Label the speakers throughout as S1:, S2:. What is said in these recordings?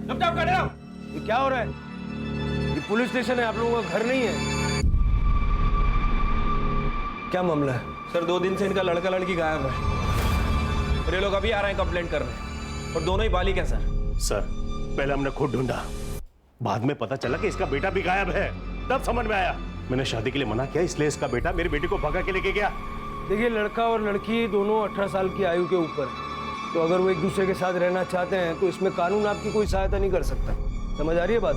S1: चुपचाप खड़े रहो।
S2: ये क्या हो रहा है? ये पुलिस स्टेशन है, आप लोगों का घर नहीं है। क्या मामला है?
S1: सर 2 दिन से इनका लड़का लड़की गायब है और ये लोग अभी आ रहे हैं कंप्लेंट करने, और दोनों ही बालिग हैं सर।
S3: सर पहले हमने खुद ढूंढा, बाद में पता चला कि इसका बेटा भी गायब है, तब समझ में आया। मैंने शादी के लिए मना किया, इसलिए इसका बेटा मेरी बेटी को भगा के लेके गया।
S2: देखिए, लड़का और लड़की दोनों 18 साल की आयु के ऊपर है, तो अगर वो एक दूसरे के साथ रहना चाहते हैं तो इसमें कानून आपकी कोई सहायता नहीं कर सकता। समझ आ रही है बात?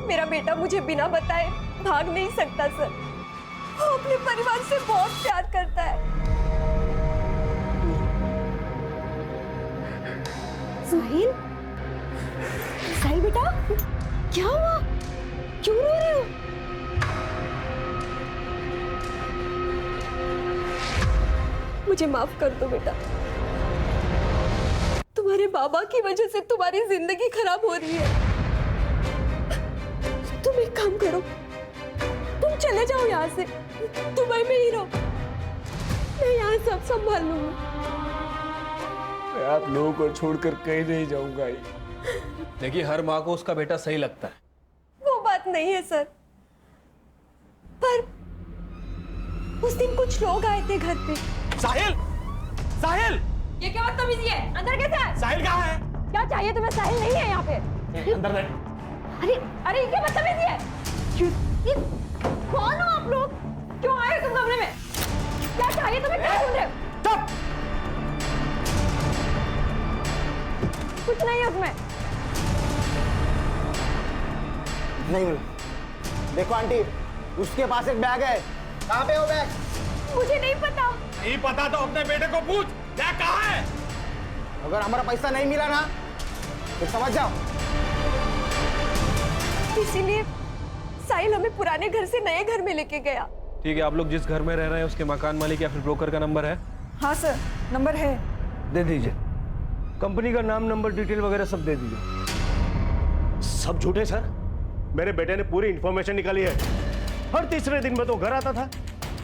S4: मेरा बेटा मुझे बिना बताए भाग नहीं सकता सर। वो अपने परिवार से बहुत प्यार करता है। साहिल, साहिल बेटा, क्या हुआ? क्यों रो रहे हो? मुझे माफ कर दो बेटा। तुम्हारे बाबा की वजह से तुम्हारी जिंदगी खराब हो रही है। तुम एक काम करो, तुम चले जाओ यहाँ से, दुबई में ही रहो। मैं यहाँ सब संभाल लूंगा।
S2: मैं आप लोगों को छोड़कर कहीं नहीं जाऊंगा।
S1: देखिए, हर माँ को उसका बेटा सही लगता है।
S4: वो बात नहीं है सर, पर उस दिन कुछ लोग आए थे घर पे।
S1: साहिल, साहिल,
S4: ये क्या बदतमीजी है? अंदर कैसे है?
S1: साहिल कहाँ है?
S4: क्या चाहिए तुम्हें? साहिल नहीं है यहाँ पे।
S1: अंदर नहीं।
S4: अरे अरे, ये क्या बदतमीजी है? ये कौन हो आप लोग? क्यों आए हो तुम कमरे में? क्या चाहिए तुम्हें? क्या ढूंढ रहे हो?
S1: चुप!
S4: कुछ नहीं है उसमें।
S5: नहीं, देखो आंटी, उसके पास एक बैग है। कहाँ पे वो बैग?
S4: मुझे नहीं पता।
S1: नहीं पता तो अपने बेटे को पूछ, बैग कहाँ है?
S5: अगर हमारा पैसा नहीं मिला ना तो समझ जाओ।
S4: इसीलिए साहिल हमें पुराने घर से नए घर में लेके गया।
S1: ठीक है, आप लोग जिस घर में रह रहे हैं उसके मकान मालिक या फिर ब्रोकर का नंबर है?
S4: हाँ सर, नंबर है।
S2: दे दीजिए, कंपनी का नाम, नंबर, डिटेल वगैरह सब दे दीजिए।
S3: सब झूठे सर, मेरे बेटे ने पूरी इंफॉर्मेशन निकाली है। हर तीसरे दिन में तो घर आता था।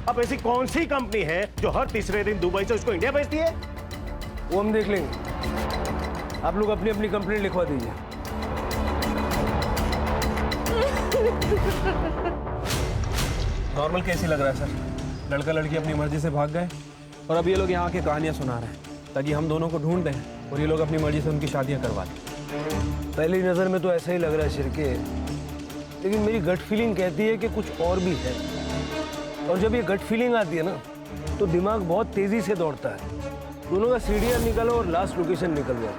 S3: अब ऐसी कौन सी कंपनी है जो हर तीसरे दिन दुबई से उसको इंडिया भेजती है?
S2: वो हम देख लेंगे। आप लोग अपनी अपनी कंप्लेंट लिखवा दीजिए।
S1: नॉर्मल केस ही लग रहा है सर। लड़का लड़की अपनी मर्जी से भाग गए और अब ये लोग यहाँ के कहानियां सुना रहे हैं ताकि हम दोनों को ढूंढ दें और ये लोग अपनी मर्जी से उनकी शादियां करवा दें।
S2: पहली नजर में तो ऐसा ही लग रहा है शिरके, लेकिन मेरी गट फीलिंग कहती है कि कुछ और भी है। और जब ये गट फीलिंग आती है ना तो दिमाग बहुत तेजी से दौड़ता है। दोनों का सीढ़ियाँ निकलो और लास्ट लोकेशन निकलवाओ,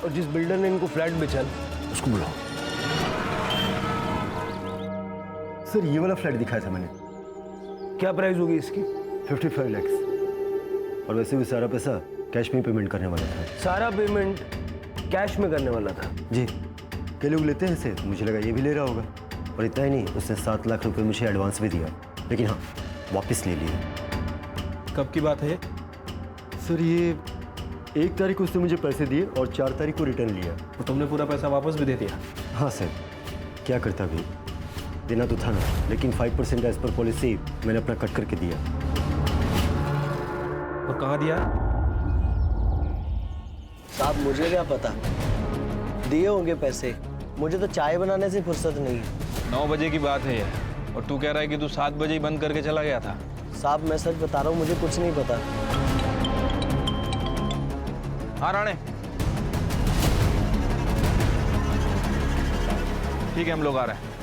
S2: और जिस बिल्डर ने इनको फ्लैट बेचा उसको बुलाओ।
S6: सर ये वाला फ्लैट दिखाया था मैंने।
S2: क्या प्राइस होगी इसकी?
S6: 55 लाख। और वैसे भी सारा पैसा कैश में पेमेंट करने वाला था।
S2: सारा पेमेंट कैश में करने वाला था?
S6: जी, कई लोग लेते हैं इसे, तो मुझे लगा ये भी ले रहा होगा। और इतना ही नहीं, उसने 7 लाख रुपए मुझे एडवांस भी दिया, लेकिन हाँ वापस ले लिए।
S1: कब की बात है?
S6: सर ये 1 तारीख को उसने मुझे पैसे दिए और 4 तारीख को रिटर्न लिया।
S1: तो तुमने पूरा पैसा वापस भी दे दिया?
S6: हाँ सर, क्या करता भी, देना तो था ना, लेकिन 5% एज पर पॉलिसी मैंने अपना कट करके दिया।
S1: और कहाँ दिया?
S7: साहब मुझे क्या पता, दिए होंगे पैसे। मुझे तो चाय बनाने से फुर्सत नहीं है।
S1: 9 बजे की बात है ये, और तू कह रहा है कि तू 7 बजे ही बंद करके चला गया था।
S7: साहब मैं सच बता रहा हूँ, मुझे कुछ नहीं पता।
S1: हाँ राणे, ठीक है, हम लोग आ रहे हैं।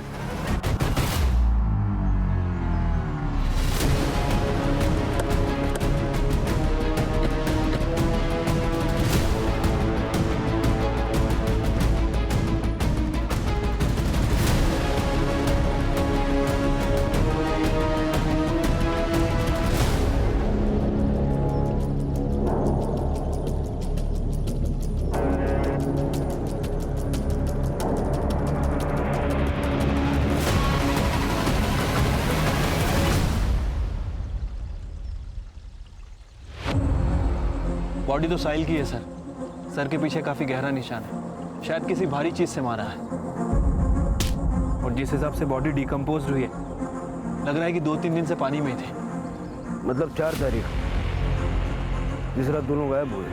S1: बॉडी तो साहिल की है सर। सर के पीछे काफी गहरा निशान है, शायद किसी भारी चीज से मारा है। और जिस हिसाब से बॉडी डिकम्पोज हुई है, लग रहा है कि 2-3 दिन से पानी में ही थे।
S2: मतलब 4 तारीख, जिस रात दोनों गायब हुए।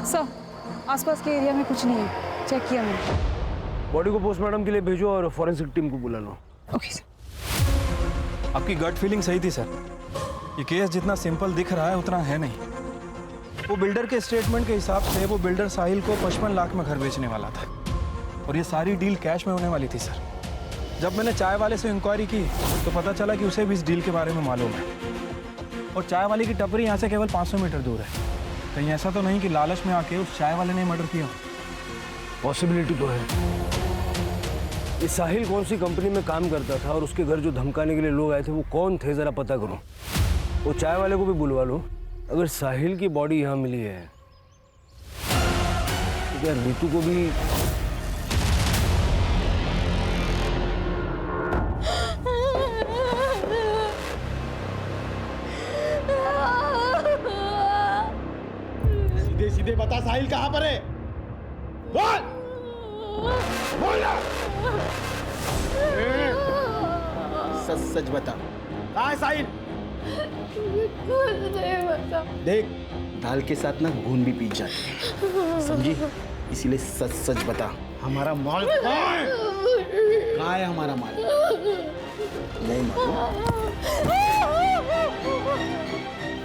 S4: सर आसपास के एरिया में कुछ नहीं है, चेक किया मैंने।
S2: बॉडी को पोस्टमार्टम के लिए भेजो और फॉरेंसिक टीम को बुला लो।
S4: Okay sir.
S8: आपकी गट फीलिंग सही थी सर। ये केस जितना सिंपल दिख रहा है उतना है नहीं। वो बिल्डर के स्टेटमेंट के हिसाब से वो बिल्डर साहिल को 55 लाख में घर बेचने वाला था और ये सारी डील कैश में होने वाली थी सर। जब मैंने चाय वाले से इंक्वायरी की तो पता चला कि उसे भी इस डील के बारे में मालूम है और चाय वाले की टपरी यहाँ से केवल 500 मीटर दूर है। कहीं ऐसा तो नहीं कि लालच में आके उस चाय वाले ने मर्डर किया?
S2: पॉसिबिलिटी तो है। ये साहिल कौन सी कंपनी में काम करता था और उसके घर जो धमकाने के लिए लोग आए थे वो कौन थे, जरा पता करो। वो चाय वाले को भी बुलवा लो। अगर साहिल की बॉडी यहाँ मिली है तो क्या रीतू को भी
S5: सीधे सीधे बता साहिल कहाँ पर है? बोल बोल ना। सच सच बता, कहाँ है साहिल? देख, दाल के साथ ना घून भी पीट जाती है, समझी? इसीलिए सच सच बता, हमारा माल कहाँ है? कहाँ है हमारा माल? नहीं मालूम?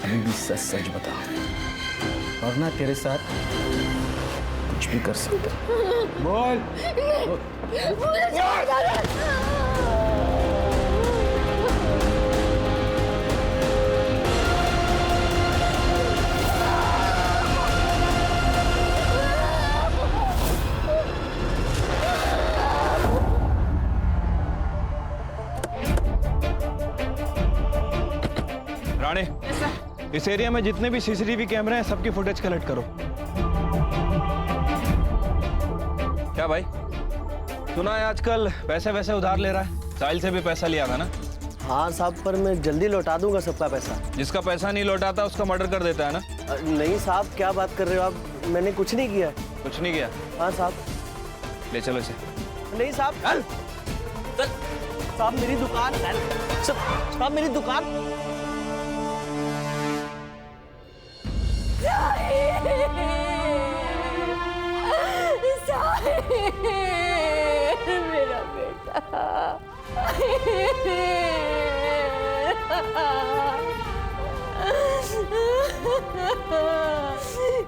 S5: अभी भी सच सच बता, वरना तेरे साथ कुछ भी कर सकता। बोल।
S1: राणे, इस एरिया में जितने भी सीसीटीवी कैमरे हैं सबकी फुटेज कलेक्ट करो। क्या भाई, सुना है आजकल पैसे वैसे उधार ले रहा है? साहिल से भी पैसा लिया था ना?
S7: हाँ साहब, पर मैं जल्दी लौटा दूंगा सबका पैसा।
S1: जिसका पैसा नहीं लौटाता उसका मर्डर कर देता है ना?
S7: नहीं साहब, क्या बात कर रहे हो आप? मैंने कुछ नहीं किया।
S1: कुछ नहीं किया?
S7: हाँ साहब।
S1: ले चलो इसे।
S7: नहीं साहब। साहब मेरी दुकान, साहब मेरी दुकान।
S4: मेरा बेटा।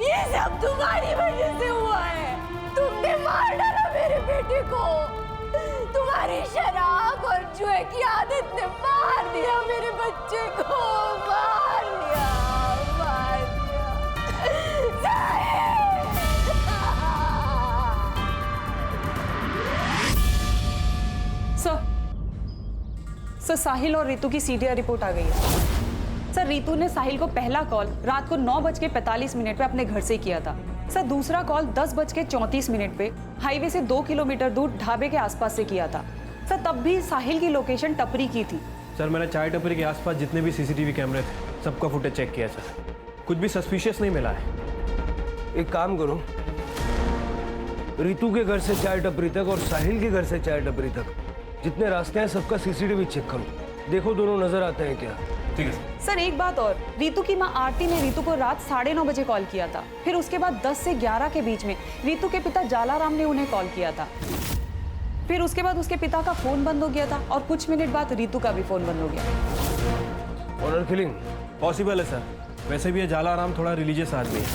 S4: ये सब तुम्हारी वजह से हुआ है। तुमने मार डाला मेरे बेटे को। तुम्हारी शराब और जुए की आदत ने मार दिया मेरे बच्चे को। मार दिया, मार दिया। सर, साहिल और रितु की सीडीआर रिपोर्ट आ गई है। सर, रितु ने साहिल को पहला कॉल रात को 9:45 पे अपने घर से किया था। सर, दूसरा कॉल 10:34 पे हाईवे से 2 किलोमीटर दूर ढाबे के आसपास से किया था। सर, तब भी साहिल की लोकेशन टपरी की थी।
S2: सर, मैंने चाय टपरी के आसपास जितने भी सीसीटीवी कैमरे थे सबका फुटेज चेक किया सर। कुछ भी सस्पिशियस नहीं मिला है। एक काम करो, रितु के घर से चाय टपरी तक और साहिल के घर से चाय टपरी तक जितने रास्ते हैं सबका सीसीटीवी चेक करो। देखो दोनों नजर आते हैं क्या।
S1: ठीक है
S4: सर, एक बात और, रितु की मां आरती ने रितु को रात 9:30 बजे कॉल किया था। फिर उसके बाद 10 से 11 के बीच में रितु के पिता जालाराम ने उन्हें कॉल किया था। फिर उसके बाद उसके पिता का फोन बंद हो गया था और कुछ मिनट बाद रितु का भी फोन बंद हो गया।
S2: ऑनर किलिंग
S9: पॉसिबल है सर। वैसे भी ये जालाराम थोड़ा रिलीजियस आदमी है।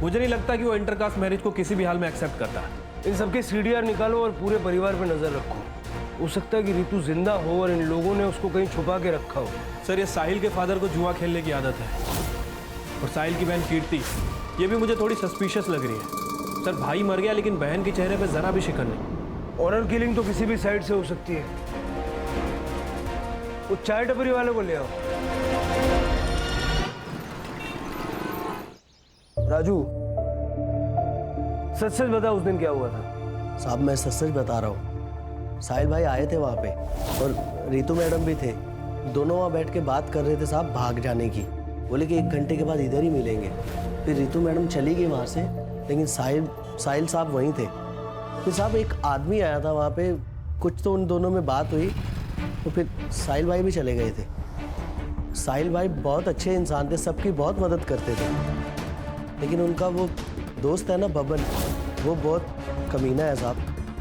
S9: मुझे नहीं लगता कि वो इंटरकास्ट मैरिज को किसी भी हाल में एक्सेप्ट करता है।
S2: इन सबके सीडीआर निकालो और पूरे परिवार पे नजर रखो। हो सकता है कि रितु जिंदा हो और इन लोगों ने उसको कहीं छुपा के रखा हो।
S9: सर, ये साहिल के फादर को जुआ खेलने की आदत है और साहिल की बहन कीर्ति, ये भी मुझे थोड़ी सस्पिशियस लग रही है। सर, भाई मर गया लेकिन बहन के चेहरे पे जरा भी शिकन नहीं।
S2: ऑनर किलिंग तो किसी भी साइड से हो सकती है। वो चाय टपरी वाले को ले आओ। राजू, सच सच बता उस दिन क्या हुआ था।
S7: साहब मैं सच सच बता रहा हूँ। साहिल भाई आए थे वहाँ पे और रितु मैडम भी थे। दोनों वहाँ बैठ के बात कर रहे थे साहब भाग जाने की। बोले कि 1 घंटे के बाद इधर ही मिलेंगे। फिर रितु मैडम चली गई वहाँ से, लेकिन साहिल साहब वहीं थे। फिर साहब एक आदमी आया था वहाँ पे, कुछ तो उन दोनों में बात हुई तो फिर साहिल भाई भी चले गए थे। साहिल भाई बहुत अच्छे इंसान थे, सबकी बहुत मदद करते थे, लेकिन उनका वो दोस्त है ना बबन, वो बहुत कमीना है साहब।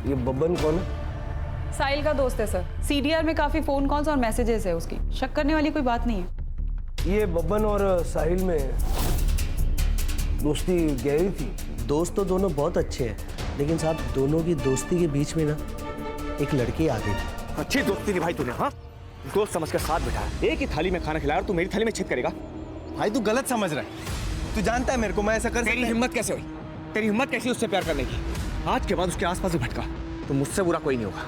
S2: ये बब्बन कौन है?
S4: साहिल का दोस्त है सर। सीडीआर में काफी फोन कॉल्स और मैसेजेस है उसकी। शक करने वाली कोई बात नहीं है।
S2: ये बब्बन और साहिल में दोस्ती गहरी थी।
S7: दोस्त तो दोनों बहुत अच्छे हैं, लेकिन साहब दोनों की दोस्ती के बीच में ना एक लड़की आ गई।
S5: अच्छी दोस्ती निभाई तूने, हाँ? दोस्त समझ कर साथ बिठाया, एक ही थाली में खाना खिलाया और तू मेरी थाली में छेद करेगा?
S8: भाई तू गलत समझ रहा है। तू जानता है मेरे को, मैं ऐसा कर
S5: तेरी हिम्मत कैसे हुई? तेरी हिम्मत कैसी उससे प्यार करने की? आज के बाद उसके आसपास भी भटका तो मुझसे बुरा कोई नहीं होगा,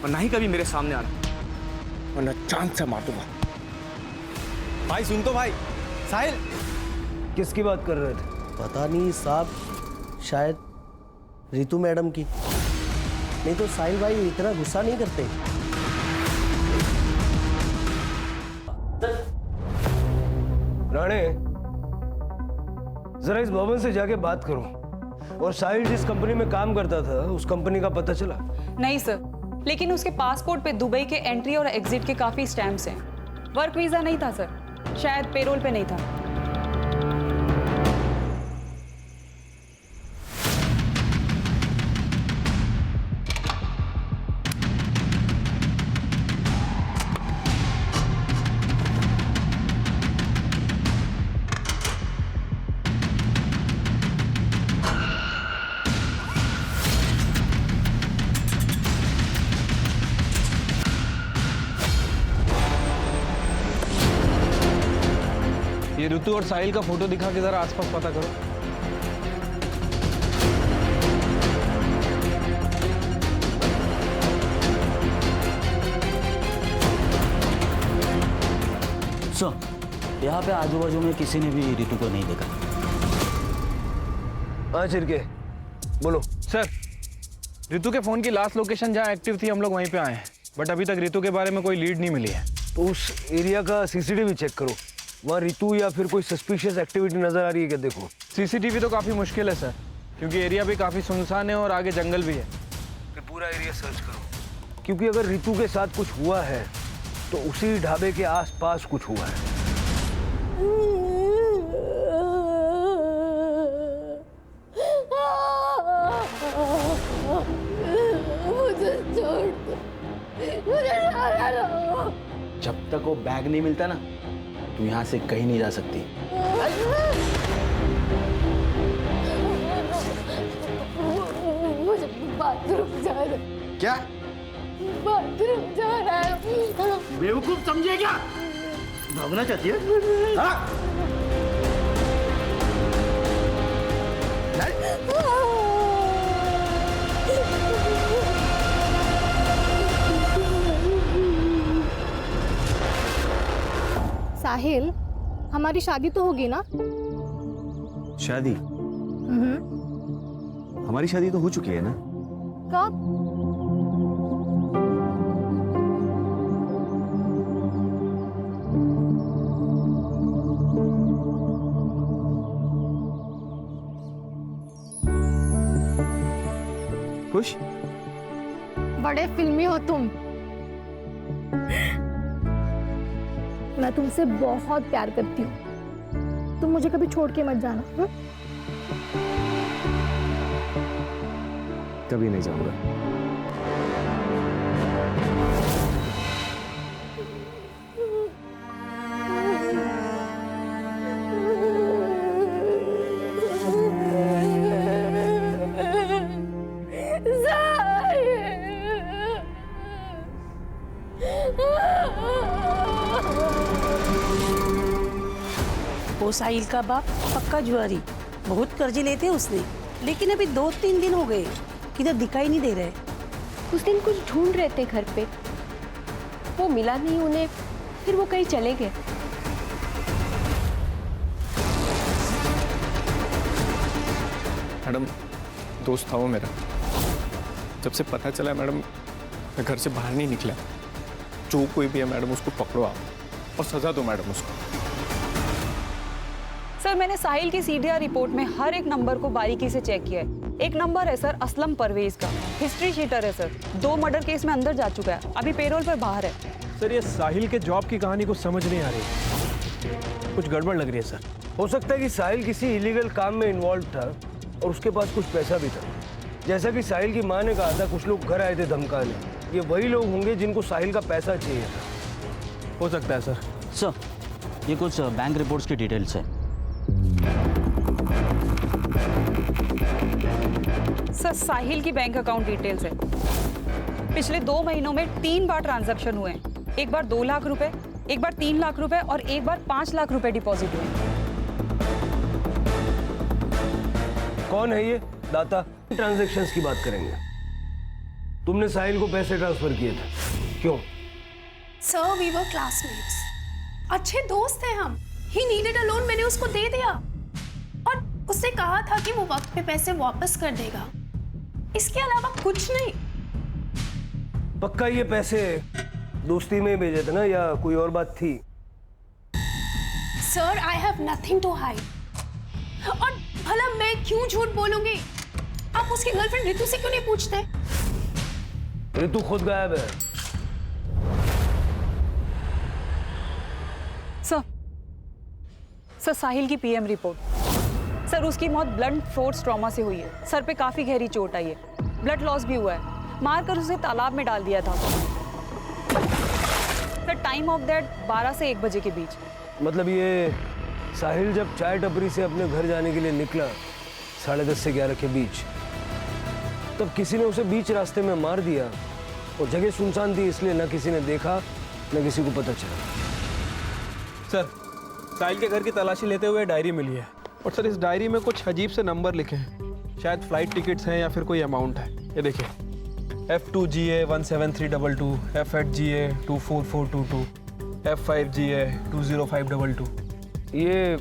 S5: और ना ही कभी मेरे सामने आना, वरना चांद से मार दूंगा।
S8: भाई सुन तो भाई, साहिल
S2: किसकी बात कर रहे थे?
S7: पता नहीं साहब, शायद रितु मैडम की। नहीं तो साहिल भाई इतना गुस्सा नहीं करते।
S2: राणे, जरा इस भवन से जाके बात करो। और साहिल जिस कंपनी में काम करता था उस कंपनी का पता चला?
S4: नहीं सर, लेकिन उसके पासपोर्ट पे दुबई के एंट्री और एग्जिट के काफी स्टैम्प्स हैं। वर्क वीजा नहीं था सर, शायद पेरोल पे नहीं था।
S1: ये ऋतु और साहिल का फोटो दिखा के जरा आसपास पता करो।
S10: सर, यहाँ पे आजू बाजू में किसी ने भी रितु को नहीं देखा।
S2: हाँ चिरके, बोलो।
S1: सर, ऋतु के फोन की लास्ट लोकेशन जहाँ एक्टिव थी हम लोग वहीं पे आए हैं, बट अभी तक ऋतु के बारे में कोई लीड नहीं मिली है।
S2: तो उस एरिया का सीसीटीवी चेक करो, वहाँ रितु या फिर कोई सस्पिशियस एक्टिविटी नजर आ रही है क्या? देखो।
S1: सीसीटीवी तो काफी मुश्किल है सर, क्योंकि एरिया भी काफी सुनसान है और आगे जंगल भी है।
S2: फिर पूरा एरिया सर्च करो, क्योंकि अगर रितु के साथ कुछ हुआ है तो उसी ढाबे के आसपास कुछ हुआ है।
S11: मुझे छोड़ दो, मुझे जाना दो।
S5: जब तक वो बैग नहीं मिलता ना, तू यहाँ से कहीं नहीं जा सकती।
S11: मुझे बाथरूम जाना है।
S5: क्या?
S11: बाथरूम जाना है।
S5: बेवकूफ समझे क्या? भागना चाहती है? हाँ?
S11: साहिल, हमारी शादी तो होगी ना?
S6: शादी? हमारी शादी तो हो चुकी है ना?
S11: कब?
S6: खुश?
S11: बड़े फिल्मी हो तुम। मैं तुमसे बहुत प्यार करती हूँ, तुम मुझे कभी छोड़ के मत जाना। हुँ?
S6: कभी नहीं जाऊंगा।
S12: वो साहिल का बाप पक्का जुआरी, बहुत कर्जे लेते उसने, लेकिन अभी 2-3 दिन हो गए, किधर दिखाई नहीं दे रहे।
S11: उस दिन कुछ ढूंढ रहे थे घर पे, वो मिला नहीं उन्हें, फिर वो कहीं चले गए।
S8: मैडम, दोस्त था वो मेरा। जब से पता चला मैडम, मैं घर से बाहर नहीं निकला। जो कोई भी है मैडम, उसको पकड़ो आप और सजा दो मैडम उसको।
S4: सर, मैंने साहिल की सीडीआर रिपोर्ट में हर एक नंबर को बारीकी से चेक किया है। एक नंबर है सर असलम परवेज का, हिस्ट्री शीटर है सर, 2 मर्डर केस में अंदर जा चुका है, अभी पेरोल पर बाहर है।
S9: सर, ये साहिल के जॉब की कहानी को समझ नहीं आ रही, कुछ गड़बड़ लग रही है सर।
S2: हो सकता है कि साहिल किसी इलीगल काम में इन्वॉल्व था, और उसके पास कुछ पैसा भी था। जैसा कि साहिल की माँ ने कहा था, कुछ लोग घर आए थे धमकाने। ये वही लोग होंगे जिनको साहिल का पैसा चाहिए था।
S9: हो सकता है सर।
S10: सर ये कुछ बैंक रिपोर्ट्स की डिटेल्स है।
S4: सर साहिल की बैंक अकाउंट डिटेल्स है। पिछले 2 महीनों में 3 बार ट्रांजैक्शन हुए हैं। एक बार 2 लाख रुपए, एक बार 3 लाख रुपए और एक बार 5 लाख रुपए डिपॉजिट हुए।
S2: कौन है ये दाता? ट्रांजैक्शंस की बात करेंगे। तुमने साहिल को पैसे ट्रांसफर किए थे, क्यों?
S13: सर वी वर क्लासमेट्स, अच्छे दोस्त हैं हम। ही नीडेड अ लोन, मैंने उसको दे दिया और उसने कहा था कि वो वक्त पे पैसे वापस कर देगा। इसके अलावा कुछ नहीं।
S2: पक्का ये पैसे दोस्ती में भेजे थे ना, या कोई और बात थी?
S13: Sir I have nothing to hide. और भला मैं क्यों झूठ बोलूंगी? आप उसकी गर्लफ्रेंड रितु से क्यों नहीं पूछते?
S2: रितु खुद गायब है।
S4: सर साहिल की पीएम रिपोर्ट। सर उसकी मौत ब्लंट फोर्स ट्रॉमा से हुई है। सर पे काफी गहरी चोट आई है, ब्लड लॉस भी हुआ है। मारकर उसे तालाब में डाल दिया था। सर टाइम ऑफ दैट 12 से 1 बजे के बीच।
S2: मतलब ये साहिल जब चाय टपरी से अपने घर जाने के लिए निकला 10:30 से 11 के बीच, तब किसी ने उसे बीच रास्ते में मार दिया और जगह सुनसान थी, इसलिए ना किसी ने देखा न किसी को पता चला।
S9: सर साहिल के घर की तलाशी लेते हुए डायरी मिली है और सर इस डायरी में कुछ अजीब से नंबर लिखे हैं। शायद फ्लाइट टिकट्स हैं या फिर कोई अमाउंट है। ये देखिए F2GA 17322, F8GA 24422, F5GA 20522।
S2: ये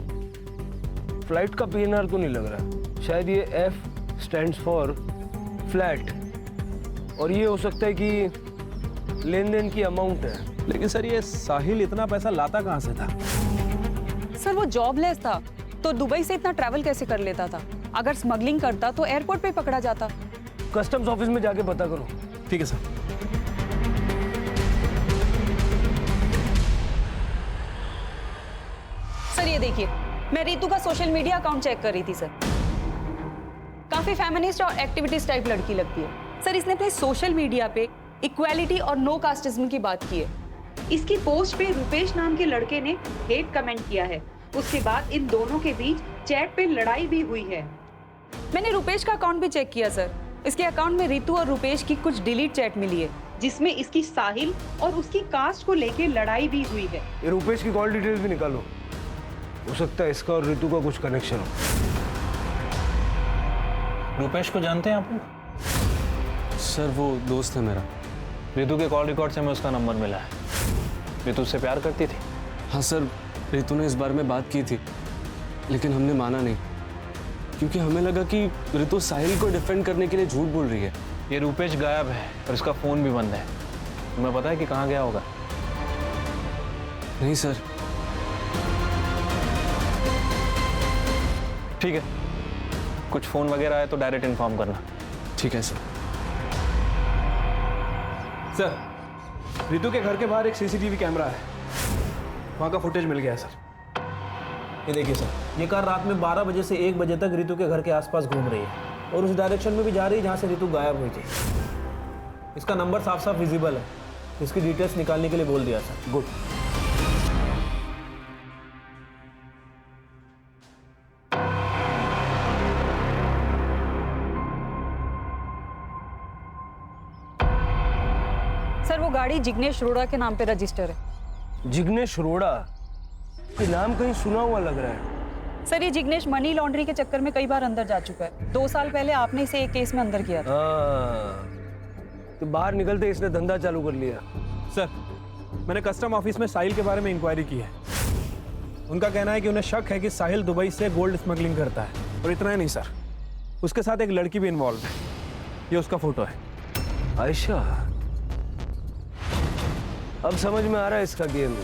S2: फ्लाइट का PNR तो नहीं लग रहा। शायद ये F स्टैंड्स फॉर फ्लैट, और ये हो सकता है कि लेन देन की अमाउंट है।
S9: लेकिन सर ये साहिल इतना पैसा लाता कहाँ से था?
S4: सर वो जॉबलेस था, तो दुबई से इतना ट्रैवल कैसे कर लेता था? अगर स्मगलिंग करता तो एयरपोर्ट पे पकड़ा जाता।
S2: कस्टम्स ऑफिस में जाके पता करो।
S9: ठीक है सर।
S4: सर ये देखिए, मैं रितु का सोशल मीडिया अकाउंट चेक कर रही थी। सर काफी फेमिनिस्ट और एक्टिविटीज टाइप लड़की लगती है। सर इसने अपने सोशल मीडिया पे इक्वालिटी और नो कास्टिज्म की बात की है। इसकी पोस्ट पे रुपेश नाम के लड़के ने हेट कमेंट किया है। उसके बाद इन दोनों के बीच चैट पे लड़ाई भी हुई है। मैंने रुपेश का अकाउंट भी चेक किया सर। इसके अकाउंट में रितु और रुपेश की कुछ डिलीट चैट मिली है, जिसमें इसकी साहिल और उसकी कास्ट को लेके लड़ाई भी हुई है।
S2: ये रुपेश की कॉल डिटेल्स भी निकालो। हो सकता है इसका और रितु का कुछ कनेक्शन हो।
S1: रुपेश को जानते हैं आप लोग?
S14: सर वो दोस्त है मेरा।
S1: रितु के कॉल रिकॉर्ड से हमें उसका नंबर मिला है। रितु उससे प्यार करती थी?
S14: हाँ सर, रितु ने इस बारे में बात की थी, लेकिन हमने माना नहीं, क्योंकि हमें लगा कि रितु साहिल को डिफेंड करने के लिए झूठ बोल रही है।
S1: ये रुपेश गायब है और इसका फोन भी बंद है। तुम्हें पता है कि कहाँ गया होगा?
S14: नहीं सर।
S1: ठीक है, कुछ फोन वगैरह आए तो डायरेक्ट इन्फॉर्म करना।
S14: ठीक है सर।
S9: सर रितु के घर के बाहर एक CCTV कैमरा है, वहाँ का फुटेज मिल गया है सर। ये देखिए सर, ये कार रात में 12 बजे से 1 बजे तक रितु के घर के आसपास घूम रही है और उस डायरेक्शन में भी जा रही है जहाँ से रितु गायब हुई थी। इसका नंबर साफ साफ विजिबल है। इसकी डिटेल्स निकालने के लिए बोल दिया सर। गुड।
S4: सर वो गाड़ी जिग्नेश रोड़ा के नाम पे रजिस्टर है।
S2: जिग्नेश रोड़ा? ये नाम कहीं सुना हुआ लग रहा है।
S4: सर ये जिग्नेश मनी लॉन्ड्री के चक्कर में कई बार अंदर जा चुका है। 2 साल पहले आपने इसे एक केस में अंदर किया था।
S2: तो बाहर निकलते इसने धंधा चालू कर लिया।
S9: सर मैंने कस्टम ऑफिस में साहिल के बारे में इंक्वायरी की है। उनका कहना है कि उन्हें शक है कि साहिल दुबई से गोल्ड स्मगलिंग करता है। और इतना ही नहीं सर, उसके साथ एक लड़की भी इन्वॉल्व है। ये उसका फोटो है।
S2: आयशा, अब समझ में आ रहा है इसका गेम।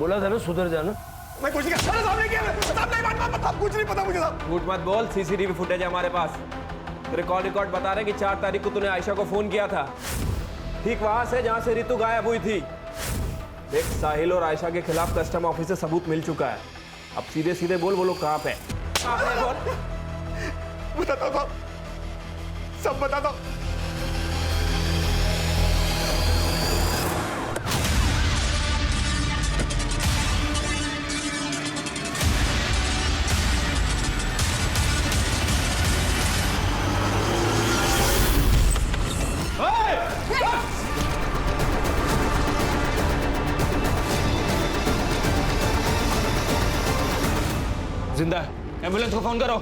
S2: बोला था ना सुधर जाना।
S9: मैं कुछ नहीं किया, साहब नहीं किया, साहब नहीं बात कुछ नहीं पता मुझे साहब। झूठ मत बोल, सीसीटीवी फुटेज है हमारे पास। तेरे कॉल रिकॉर्ड बता रहे हैं कि 4 तारीख को तूने आयशा को फोन किया था, ठीक वहां से जहां से रितु गायब हुई थी। देख, साहिल और आयशा के खिलाफ कस्टम ऑफिस से सबूत मिल चुका है। अब सीधे सीधे बोल, वो लोग कहाँ पे? बताता हूँ, सब बताता हूँ।
S1: जिंदा है, एम्बुलेंस को फोन करो।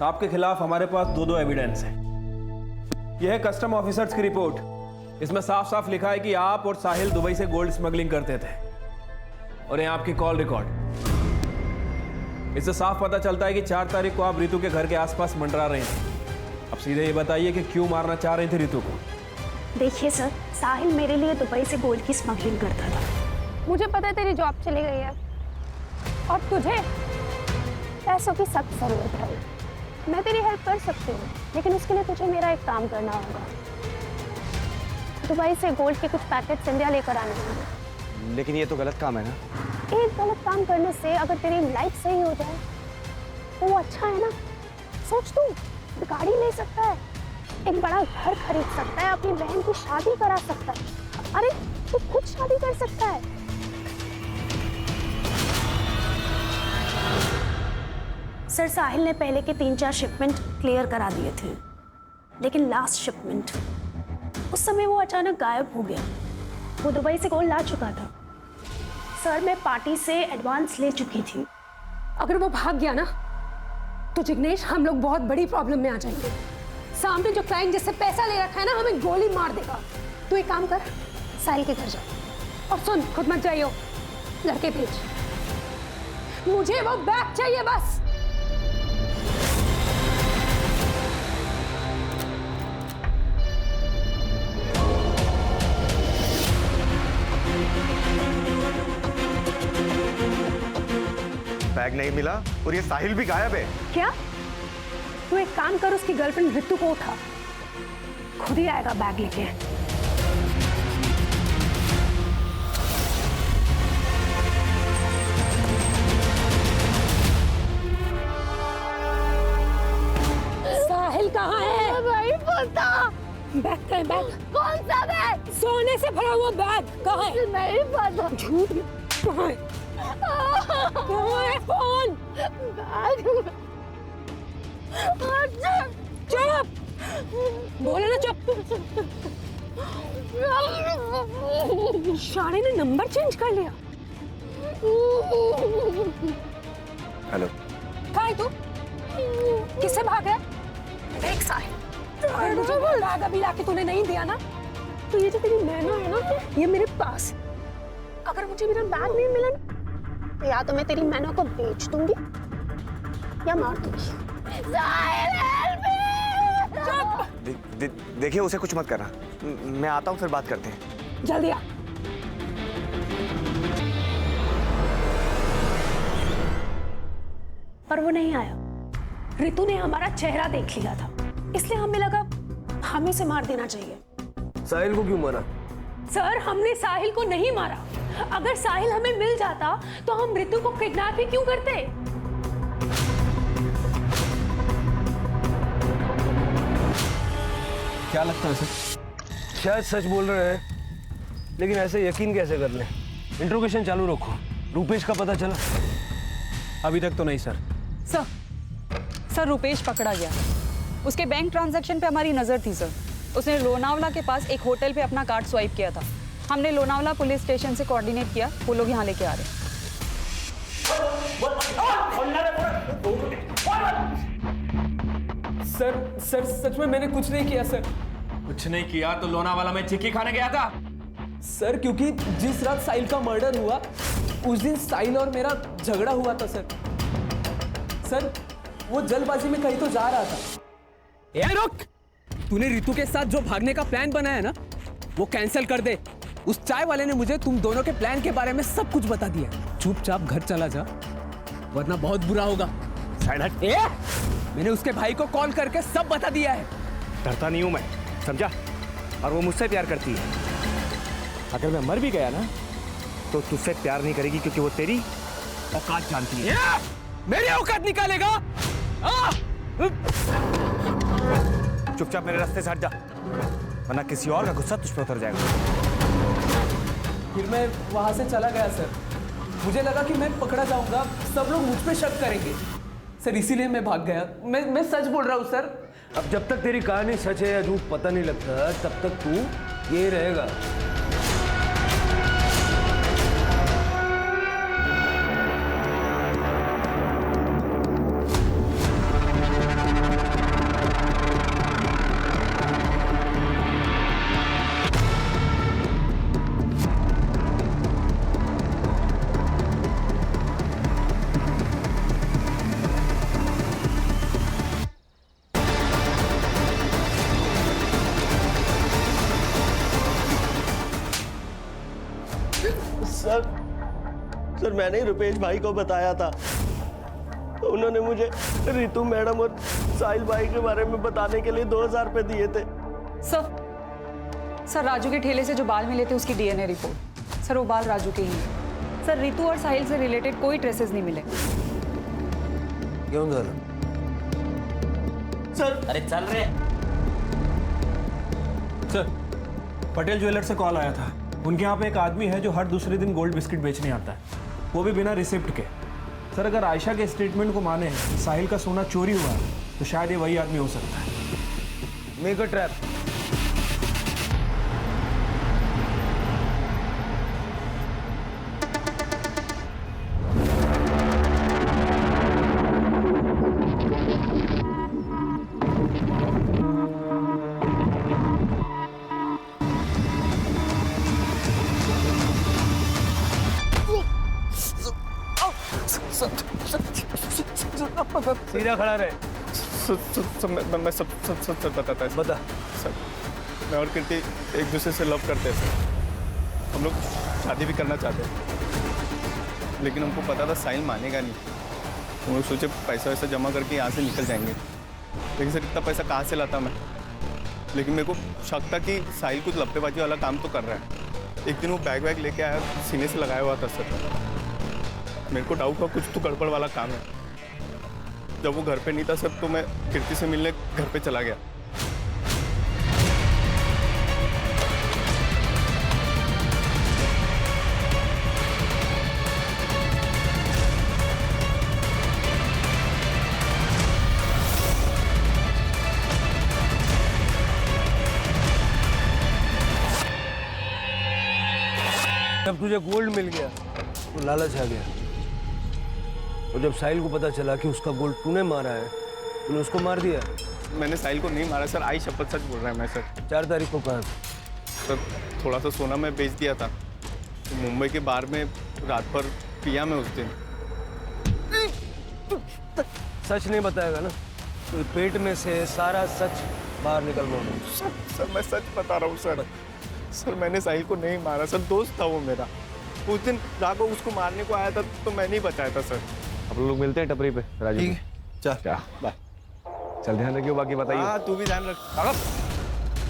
S9: आपके खिलाफ हमारे पास दो एविडेंस है। यह है कस्टम ऑफिसर्स की रिपोर्ट। इसमें साफ साफ लिखा है कि आप और साहिल दुबई से गोल्ड स्मगलिंग करते थे, और यह आपकी कॉल रिकॉर्ड। इससे साफ पता चलता है कि 4 तारीख को आप रितु के घर के आसपास मंडरा रहे हैं। अब सीधे ये बताइए कि क्यों मारना चाह रहे थे रितु को?
S13: देखिए सर, साहिल मेरे लिए दुबई से गोल्ड की स्मगलिंग करता था।
S11: मुझे पता है तेरी जॉब चली गई है और तुझे पैसों की सख्त जरूरत है। मैं तेरी हेल्प कर सकती हूँ, लेकिन उसके लिए तुझे मेरा एक काम करना होगा। दुबई से गोल्ड के कुछ पैकेट्स इंडिया लेकर आने होंगे।
S5: लेकिन ये तो गलत काम है ना।
S11: एक गलत काम करने से अगर तेरी लाइफ सही हो जाए तो वो अच्छा है ना। सोच, तू गाड़ी ले सकता है, एक बड़ा घर खरीद सकता है, अपनी बहन की शादी करा सकता है। अरे तू खुद शादी कर सकता है।
S13: सर, साहिल ने पहले के 3-4 शिपमेंट क्लियर करा दिए थे, लेकिन लास्ट शिपमेंट, उस समय वो अचानक गायब हो गया। वो दुबई से गोल्ड ला चुका था। सर, मैं पार्टी से एडवांस ले चुकी थी।
S15: अगर वो भाग गया ना तो जिग्नेश, हम लोग बहुत बड़ी प्रॉब्लम में आ जाएंगे। सामने जो क्लाइंट जिससे पैसा ले रखा है ना, हमें गोली मार देगा। तू एक काम कर, साहिल के घर जा, और सुन, खुद मत जाइयो, लड़के भेज। मुझे वो बैग चाहिए बस।
S16: बैग नहीं मिला और ये साहिल भी गायब है।
S15: क्या? तू एक काम कर, उसकी गर्लफ्रेंड रितु को उठा, खुद ही आएगा बैग लेके। साहिल कहाँ है?
S11: भाई पता।
S15: बैग कहाँ है? बैग
S11: कौन सा बैग?
S15: सोने से भरा हुआ बैग कहाँ है?
S11: नहीं पता।
S15: झूठ। कहाँ है? कहाँ है फोन? चुप! बोले ना चुप। शाने ने नंबर चेंज कर लिया।
S16: हेलो,
S15: कहाँ है तू? किससे भाग है? देख साहिल, मुझे बैग अभी लाके तूने नहीं दिया ना, तो ये जो तेरी मैना है ना, ये मेरे पास। अगर मुझे मेरा बैग नहीं मिला
S11: तो या तो मैं तेरी मैना को बेच दूंगी या मार दूंगी।
S16: देखिए, उसे कुछ मत करना। मैं आता हूँ, फिर बात करते हैं।
S15: जल्दी आ।
S13: पर वो नहीं आया। रितु ने हमारा चेहरा देख लिया था, इसलिए हमें लगा हमें से मार देना चाहिए।
S2: साहिल को क्यों मारा?
S15: सर, हमने साहिल को नहीं मारा। अगर साहिल हमें मिल जाता तो हम रितु को किडनैप ही क्यों करते?
S9: क्या लगता है सर?
S2: शायद सच बोल रहे हैं, लेकिन ऐसे यकीन कैसे कर लें? इंट्रोगेशन चालू रखो। रूपेश का पता चला?
S9: अभी तक तो नहीं सर।
S4: सर, रुपेश पकड़ा गया। उसके बैंक ट्रांजैक्शन पे हमारी नजर थी सर। उसने लोनावला के पास एक होटल पे अपना कार्ड स्वाइप किया था। हमने लोनावला पुलिस स्टेशन से कोऑर्डिनेट किया, वो लोग यहाँ लेके आ रहे हैं।
S9: सर सच में मैंने कुछ नहीं किया सर। कुछ नहीं किया तो लोनावाला में चिक्की खाने गया था सर, क्योंकि जिस रात साहिल का मर्डर हुआ उस दिन साहिल और मेरा झगड़ा हुआ था सर, वो जल्दबाजी में कहीं तो जा रहा था।
S17: रुक! तूने रितु के साथ जो भागने का प्लान बनाया ना, वो कैंसिल कर दे। उस चाय वाले ने मुझे तुम दोनों के प्लान के बारे में सब कुछ बता दिया। चुपचाप घर चला जा, वरना बहुत बुरा होगा।
S3: साइड हट।
S17: मैंने उसके भाई को कॉल करके सब बता दिया है।
S3: डरता नहीं हूं मैं, समझा? और वो मुझसे प्यार करती है। अगर मैं मर भी गया ना तो तुझसे प्यार नहीं करेगी, क्योंकि वो तेरी औकात जानती है।
S17: मेरी औकात निकालेगा?
S3: चुपचाप मेरे रास्ते से हट जा, वरना किसी और का गुस्सा तुझ पे उतर जाएगा।
S17: फिर मैं वहां से चला गया सर। मुझे लगा कि मैं पकड़ा जाऊंगा, सब लोग मुझ पे शक करेंगे सर, इसीलिए मैं भाग गया। मैं सच बोल रहा हूँ सर।
S2: अब जब तक तेरी कहानी सच है या झूठ पता नहीं लगता, तब तक तू ये रहेगा।
S7: सर मैंने ही रुपेश भाई को बताया था, तो उन्होंने मुझे रितु मैडम और साहिल भाई के बारे में बताने के लिए 2000 रुपए दिए थे।
S4: सर राजू के ठेले से जो बाल मिले थे उसकी डीएनए रिपोर्ट। सर वो बाल राजू के ही हैं। सर रितु और साहिल से रिलेटेड कोई ट्रेसेस नहीं मिले।
S2: क्यों सर?
S10: अरे चल रहे।
S9: सर पटेल ज्वेलर से कॉल आया था। उनके यहाँ पे एक आदमी है जो हर दूसरे दिन गोल्ड बिस्किट बेचने आता है, वो भी बिना रिसिप्ट के। सर अगर आयशा के स्टेटमेंट को माने कि साहिल का सोना चोरी हुआ है, तो शायद ये वही आदमी हो सकता है।
S2: Make a trap. सीधा खड़ा रहे।
S8: मैं सब बताता है।
S2: बता।
S8: सर मैं और कीर्ति एक दूसरे से लव करते हैं सर। हम लोग शादी भी करना चाहते हैं, लेकिन हमको पता था साहिल मानेगा नहीं। हम लोग सोचे पैसा वैसा जमा करके यहाँ से निकल जाएंगे, लेकिन सर इतना पैसा कहाँ से लाता मैं। लेकिन मेरे को शक था कि साहिल कुछ लपटेबाजी वाला काम तो कर रहा है। एक दिन वो बैग वैग लेके आया, सीने से लगाया हुआ था सर। मेरे को डाउट हुआ कुछ तो गड़बड़ वाला काम है। जब वो घर पे नहीं था सर, तो मैं कीर्ति से मिलने घर पे चला गया।
S2: जब तुझे गोल्ड मिल गया तो लालच आ गया, और जब साहिल को पता चला कि उसका गोल्ड तूने मारा है, तूने उसको मार दिया।
S8: मैंने साहिल को नहीं मारा सर, आई शपथ सच बोल रहा है मैं सर।
S2: 4 तारीख को कहा
S8: सर थोड़ा सा सोना मैं बेच दिया था, तो मुंबई के बार में रात भर पिया मैं उस दिन।
S2: सच नहीं बताएगा ना तो पेट में से सारा सच बाहर निकल रहा।
S8: सर मैं सच बता रहा हूँ सर। सर मैंने साहिल को नहीं मारा सर, दोस्त था वो मेरा। उस दिन राघव उसको मारने को आया था तो मैं नहीं बचाया था सर।
S3: अब लोग मिलते हैं टपरी पे राजू।
S8: ठीक है, चल
S3: बाय। चल ध्यान रखियो, बाकी बताइए।
S8: हाँ तू भी ध्यान रख।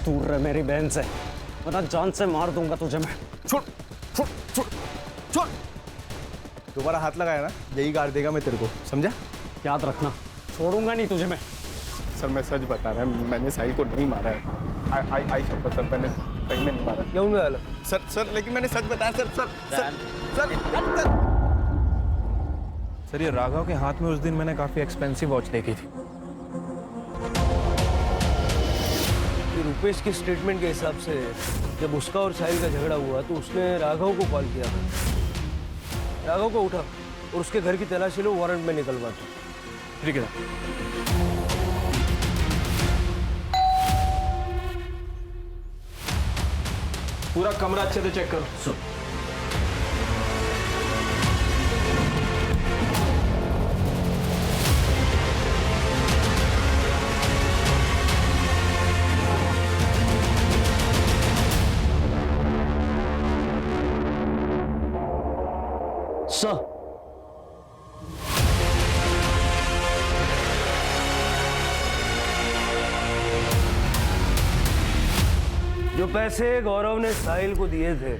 S10: दूर रह मेरी बहन से, वरना जान से मार दूंगा तुझे मैं।
S8: छोड़ छोड़ छोड़ छोड़। दोबारा हाथ लगाया ना, यही गाड़ देगा मैं तेरे को, समझा?
S10: याद रखना, छोड़ूंगा नहीं तुझे मैं।
S8: सर मैं सच बता रहा है, मैंने साहिल को नहीं मारा है। आई शपथ सर, मैंने कहीं में नहीं मारा।
S2: क्यों गया
S8: सर लेकिन मैंने सच बताया सर। सर
S9: सर ये राघव के हाथ में उस दिन मैंने काफी एक्सपेंसिव वॉच देखी थी।
S2: रुपेश के स्टेटमेंट के हिसाब से जब उसका और साहिल का झगड़ा हुआ तो उसने राघव को कॉल किया। राघव को उठा और उसके घर की तलाशी लो, वारंट में निकलवा दो।
S9: ठीक है। पूरा कमरा अच्छे से चेक करो।
S7: सर
S2: जो पैसे गौरव ने साहिल को दिए थे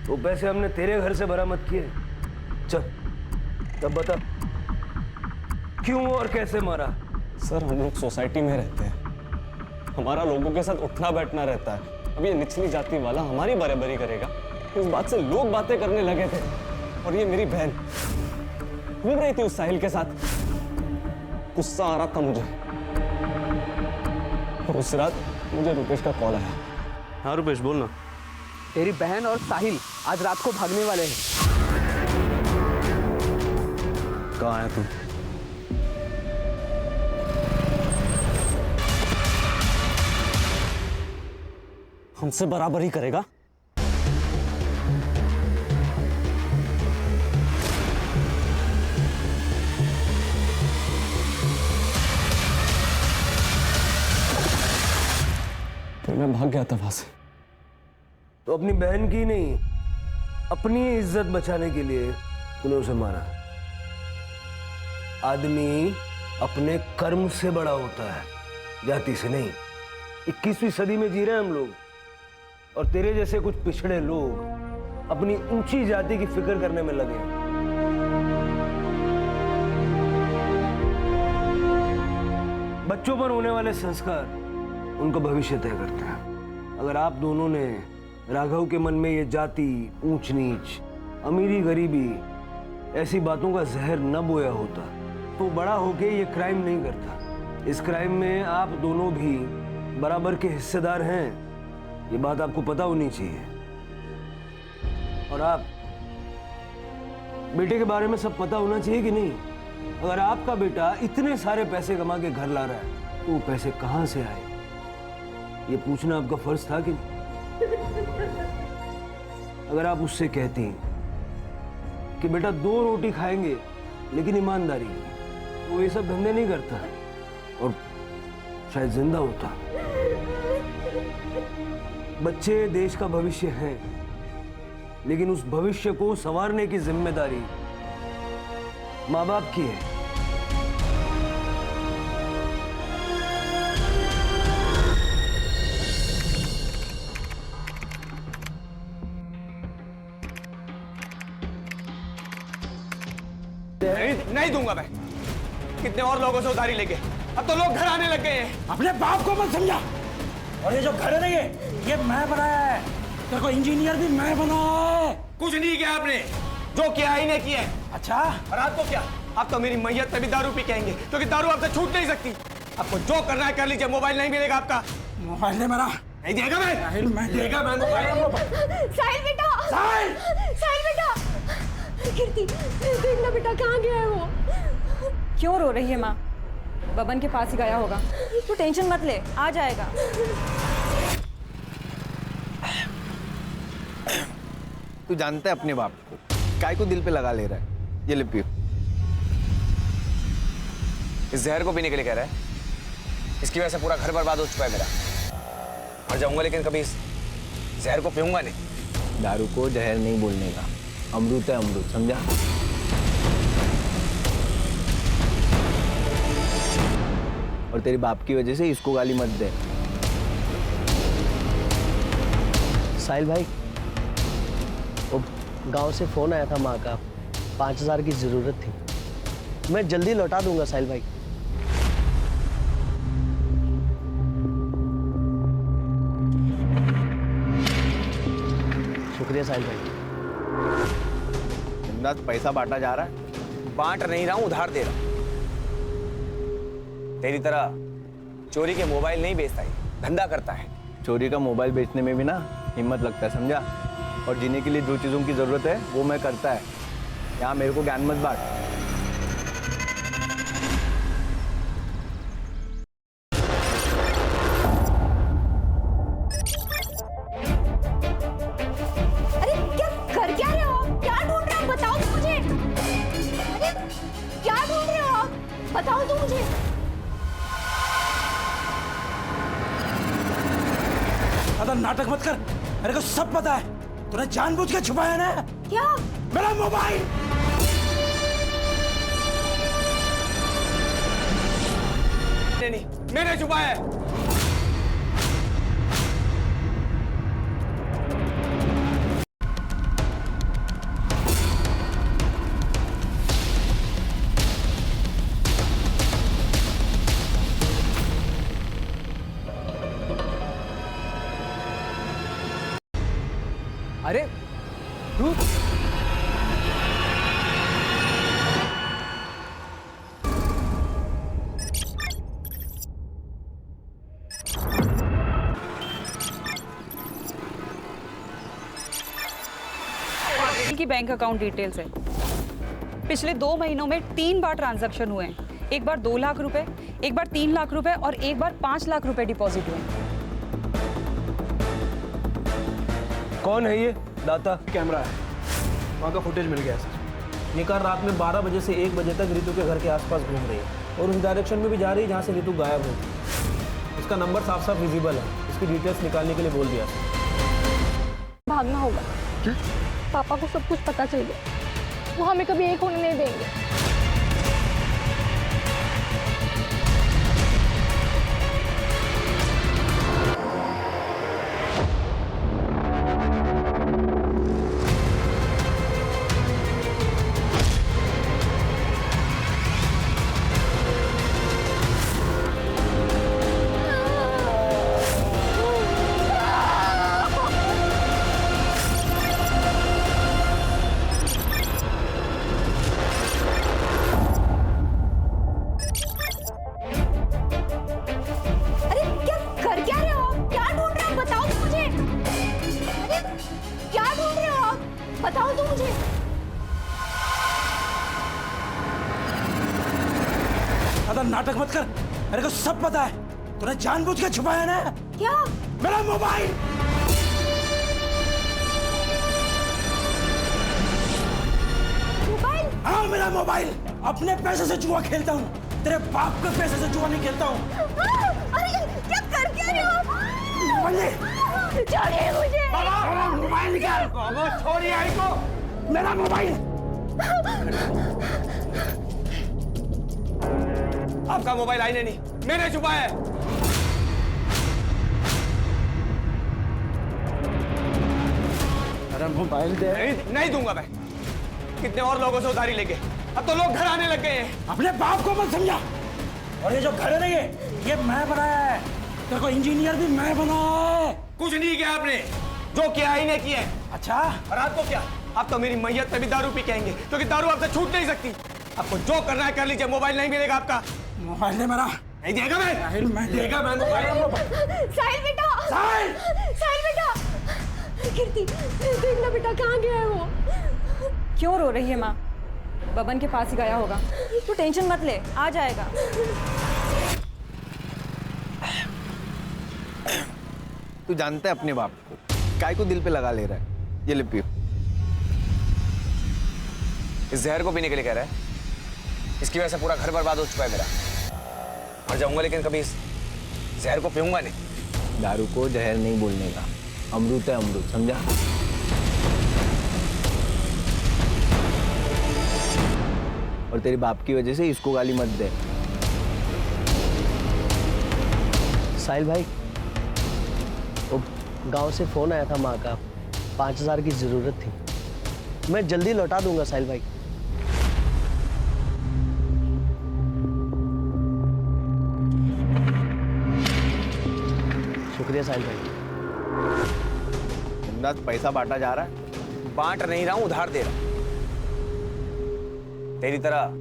S2: वो पैसे हमने तेरे घर से बरामद किए। चल तब बता क्यों और कैसे मारा।
S14: सर हम लोग सोसाइटी में रहते हैं, हमारा लोगों के साथ उठना बैठना रहता है। अब ये निचली जाति वाला हमारी बराबरी करेगा, इस बात से लोग बातें करने लगे थे। और ये मेरी बहन घूम रही थी उस साहिल के साथ, गुस्सा आ रहा था मुझे। और उस रात मुझे रुपेश का कॉल आया।
S1: हाँ रुपेश बोलना।
S17: तेरी बहन और साहिल आज रात को भागने वाले हैं।
S1: कहाँ आया तू?
S14: हमसे बराबरी करेगा? फिर मैं भाग गया था वहां से।
S2: तो अपनी बहन की नहीं, अपनी इज्जत बचाने के लिए तूने उसे मारा। आदमी अपने कर्म से बड़ा होता है, जाति से नहीं। 21वीं सदी में जी रहे हैं हम लोग, और तेरे जैसे कुछ पिछड़े लोग अपनी ऊंची जाति की फिक्र करने में लगे हैं। बच्चों पर होने वाले संस्कार उनका भविष्य तय करते हैं। अगर आप दोनों ने राघव के मन में ये जाति, ऊंच नीच, अमीरी गरीबी ऐसी बातों का जहर न बोया होता तो बड़ा होके ये क्राइम नहीं करता। इस क्राइम में आप दोनों भी बराबर के हिस्सेदार हैं, ये बात आपको पता होनी चाहिए। और आप बेटे के बारे में सब पता होना चाहिए कि नहीं। अगर आपका बेटा इतने सारे पैसे कमा के घर ला रहा है तो वो पैसे कहां से आए, ये पूछना आपका फर्ज था कि नहीं। अगर आप उससे कहती कि बेटा 2 रोटी खाएंगे लेकिन ईमानदारी, तो वो ये सब धंधे नहीं करता और शायद जिंदा होता। बच्चे देश का भविष्य हैं, लेकिन उस भविष्य को संवारने की जिम्मेदारी माँ बाप की है।
S18: नहीं दूंगा मैं। कितने और लोगों से उधारी लेके अब तो लोग घर आने लग गए हैं।
S5: अपने बाप को मत समझा। और ये जो घर है ना, ये मैं बनाया है। तेरे को इंजीनियर भी मैं बनाया है।
S18: कुछ नहीं किया आपने, जो किया ही नहीं किया है।
S5: अच्छा,
S18: और आपको क्या? आप तो मेरी मैयत पे भी दारू पी के आएंगे, क्योंकि दारू आपसे छूट नहीं सकती। आपको जो करना है कर लीजिए, मोबाइल नहीं मिलेगा आपका।
S5: मोबाइल दे मेरा।
S18: नहीं देगा मैं देगा मैं
S15: साहिल बेटा, साहिल बेटा, कीर्ति देखना बेटा कहाँ गया है वो।
S4: क्यों रो रही है माँ? बबन के पास ही गया होगा। तू टेंशन मत ले, आ जाएगा।
S18: तू जानता है अपने बाप को, काय को दिल पे लगा ले रहा है। ये ले पियो। इस जहर को पीने के लिए कह रहा है। इसकी वजह से पूरा घर बर्बाद हो चुका है मेरा। मर जाऊंगा लेकिन कभी इस जहर को पीऊंगा नहीं। दारू को जहर नहीं बोलने का, अमृत है अमृत, समझा? और तेरे बाप की वजह से इसको गाली मत दे।
S7: साहिल भाई, वो गांव से फोन आया था माँ का, 5000 की जरूरत थी। मैं जल्दी लौटा दूंगा साहिल भाई। शुक्रिया साहिल भाई।
S18: दिन पैसा बांटा जा रहा है। बांट नहीं रहा हूं, उधार दे रहा हूं। तेरी तरह चोरी के मोबाइल नहीं बेचता है, धंधा करता है। चोरी का मोबाइल बेचने में भी ना हिम्मत लगता है, समझा? और जीने के लिए जो चीजों की जरूरत है वो मैं करता है। यहाँ मेरे को ज्ञान मत बांट।
S15: अरे क्या कर क्या रहे हो? क्या ढूंढ रहे हो? बताओ तो मुझे। अरे क्या ढूंढ रहे हो आप? बताओ तो मुझे।
S5: ज्यादा नाटक मत कर, मेरे को सब पता है। तूने जानबूझ के छुपाया ना।
S15: क्या?
S5: मेरा मोबाइल।
S18: आईने नहीं, मैंने छुपाया है।
S17: अरे तू
S4: की बैंक अकाउंट डिटेल्स है। पिछले 2 महीनों में 3 बार ट्रांजैक्शन हुए हैं। एक बार 2 लाख रुपए, एक बार 3 लाख रुपए और एक बार 5 लाख रुपए डिपॉजिट हुए।
S2: कौन है ये दाता?
S9: कैमरा है, वहाँ का फुटेज मिल गया सर। ये कार रात में 12 बजे से 1 बजे तक रितु के घर के आसपास घूम रही है और उस डायरेक्शन में भी जा रही है जहाँ से रितु गायब हो। इसका नंबर साफ साफ विजिबल है। इसकी डिटेल्स निकालने के लिए बोल दिया।
S11: भागना होगा। क्या? पापा को सब कुछ पता चल गया, वो हमें कभी एक होने नहीं देंगे। बताओ तो मुझे।
S5: ज्यादा नाटक मत कर, मेरे को सब पता है। तूने जानबूझ के छुपाया ना।
S11: क्या?
S5: मेरा मोबाइल।
S11: मोबाइल?
S5: हाँ मेरा मोबाइल। अपने पैसे से जुआ खेलता हूँ, तेरे बाप के पैसे से जुआ नहीं खेलता हूँ।
S11: अरे क्या कर क्या रहे हो?
S5: छोड़िए मुझे। मेरा मोबाइल निकाल। छोड़िए आई को। मेरा मोबाइल।
S18: आपका मोबाइल आईने नहीं, मैंने छुपाया है।
S5: मेरा मोबाइल दे।
S18: नहीं दूंगा मैं। कितने और लोगों से उधारी लेके अब तो लोग घर आने लग गए हैं।
S5: अपने बाप को मत समझा। और ये जो घर नहीं है, ये मैं बनाया है। तेरे को इंजीनियर भी मैं बनाया है।
S18: कुछ नहीं किया आपने, जो किया ही नहीं किया।
S5: अच्छा,
S18: और आपको क्या? आप तो मेरी मैयत में भी दारू पी के आएंगे, क्योंकि दारू आपसे छूट नहीं सकती। आपको जो करना है कर लीजिए, मोबाइल नहीं मिलेगा आपका।
S5: मोबाइल दे मेरा।
S18: नहीं देगा मैं देगा मैं मोबाइल।
S11: साहिल बेटा, साहिल बेटा, कीर्ति देखना बेटा कहाँ गया है वो।
S4: क्यों रो रही है माँ? बबन के पास ही गया होगा। तू टेंशन मत ले, आ जाएगा।
S18: तू जानता है अपने बाप को, काय को दिल पे लगा ले रहा है। ये ले पियो।
S19: इस जहर को पीने के लिए कह रहा है? इसकी वजह से पूरा घर बर्बाद हो चुका है मेरा। मर जाऊंगा लेकिन कभी इस जहर को पीऊंगा नहीं।
S9: दारू को जहर नहीं बोलने का, अमृत है अमृत, समझा? और तेरे बाप की वजह से इसको गाली मत दे।
S7: साहिल भाई, वो गांव से फोन आया था माँ का, 5000 की जरूरत थी। मैं जल्दी लौटा दूंगा साहिल भाई। शुक्रिया साहिल भाई।
S18: पैसा बांटा जा रहा है।
S19: बांट नहीं रहा हूं, उधार दे रहा हूं। तेरी तरह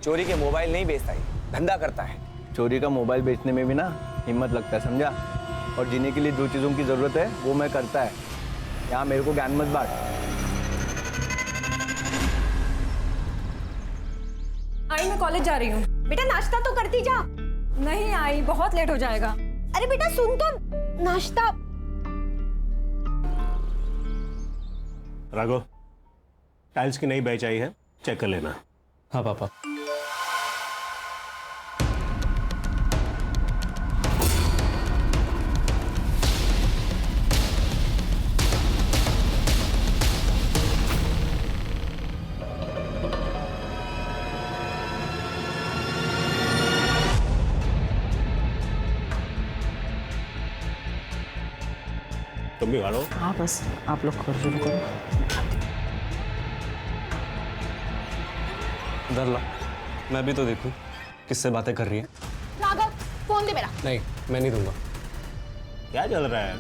S19: चोरी के मोबाइल नहीं बेचता, ही धंधा करता है।
S9: चोरी का मोबाइल बेचने में भी ना हिम्मत लगता है, समझा? और जीने के लिए जो चीज़ों की ज़रूरत है वो मैं करता है। यहाँ मेरे को ज्ञान मत बांट।
S4: आई मैं कॉलेज जा रही हूँ।
S11: बेटा नाश्ता तो करती जा।
S4: नहीं आई, बहुत लेट हो जाएगा।
S11: अरे बेटा सुन तो, नाश्ता।
S3: राघव, टाइल्स की नई बैच आई है, चेक कर लेना।
S1: हाँ पापा।
S3: तुम भी खा लो।
S12: हाँ बस आप लोग कर शुरू करो।
S14: इधर ला, मैं भी तो देखूं किससे बातें कर रही है।
S11: राघव फोन दे मेरा।
S14: नहीं, मैं नहीं दूंगा।
S3: क्या चल रहा है?